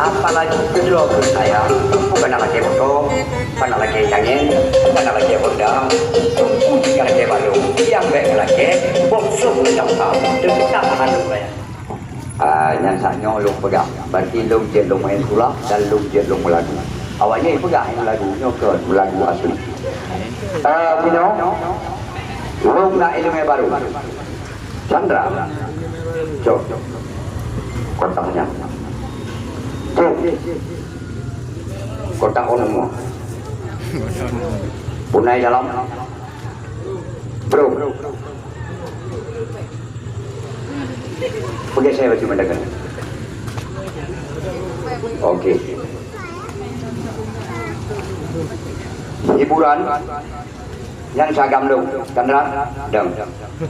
Apalagi kedua saya bukan lagi bodoh, bukan lagi angin, bukan lagi bodang, bukan lagi baru, yang baik lagi bosok yang tahu dekat hanum saya. Yang saknya lu pegang, berarti lu je lu main pula dan lu je lu lagu. Awalnya pegang lagunya ke lagu asli. Pino, lu nak ilmu baru. Chandra, jom, kotaknya. Kotak onmu punai dalam bro boleh saya baca mendengar oke hiburan yang sagam dong Chandra dong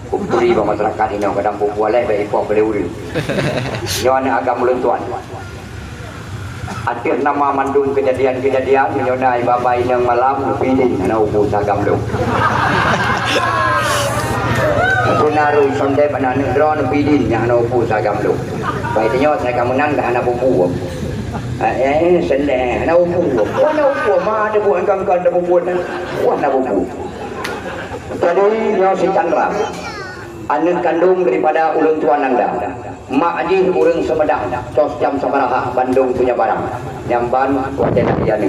kumpuli masyarakat ini kadang buat baik ipok boleh urus nyawa agam lentuan akhir nama mandung kejadian-kejadian menyonai babai yang malam pilih anak ubu sagam lu punaru sonde banana drone pilih yang anak ubu sagam lu baik tanya saya kamu nang dah anak ubu sende anak ubu mah ada buat kan ada buat anak ubu jadi nyawa si Chandra anak kandung daripada ulun tuan anda mak aji urang semedang tos jam sabaraha Bandung punya barang nyamban kuat nak dia ni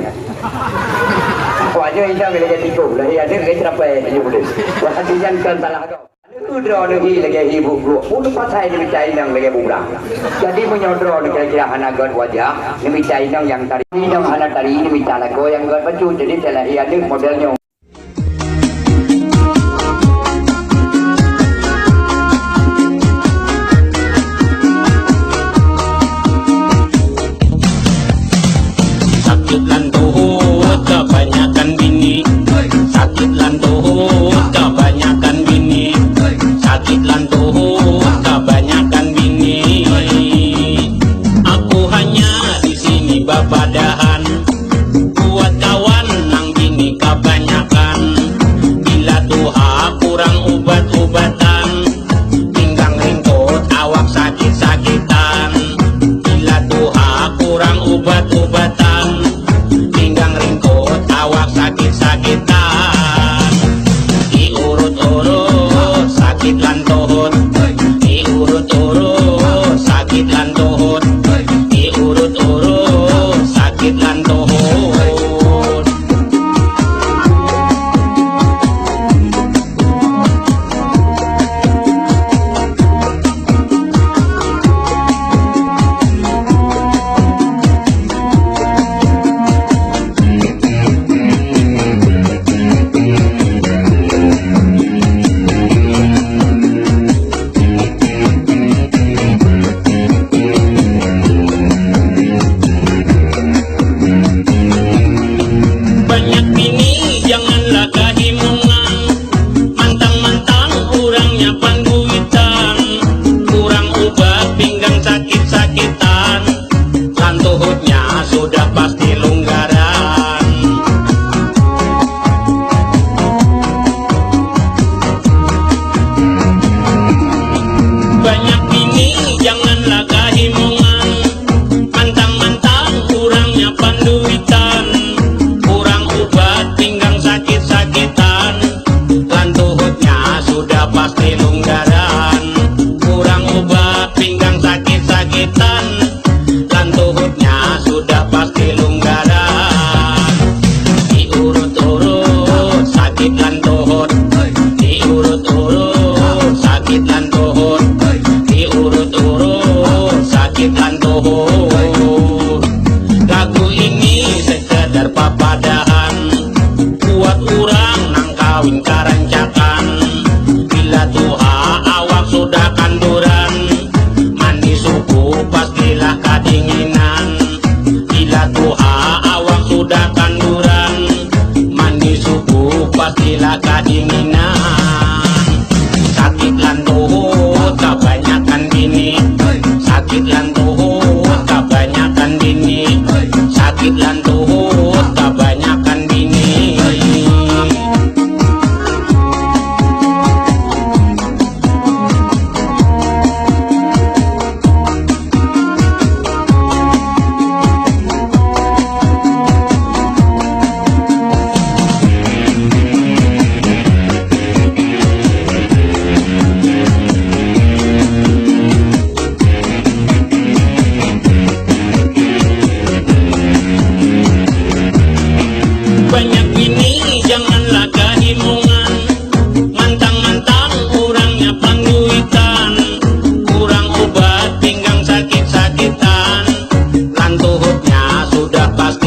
kuatnya indah bila jadi tipu lah dia ada ke sampai dia boleh wahadian kan salah kau udra lagi lagi ibu guru pun pasai ni bicai nang lagi bulang jadi menyodro ni kira-kira hanagat wajah ni bicai nang yang tadi nang hanak tadi ni bicara ko yang gat baju jadi telah ia ni modelnya Babadahan buat kawan nang bini kebanyakan lantuh. Lagu ini sekedar papadahan buat orang nang kawin karancakan. Bila tuha awak sudah kanduran, mandi suku pastilah kadinginan. Bila tuha awak sudah kanduran, mandi suku pastilah kadinginan. Sakit lantuh kebanyakan bini, sakit lantuh kebanyakan bini, sakit lantuh kebanyakan bini. Banyak bini janganlah kadimungan, mantang-mantang kurangnya pangduitan, kurang obat pinggang sakit-sakitan, lantuhnya sudah pasti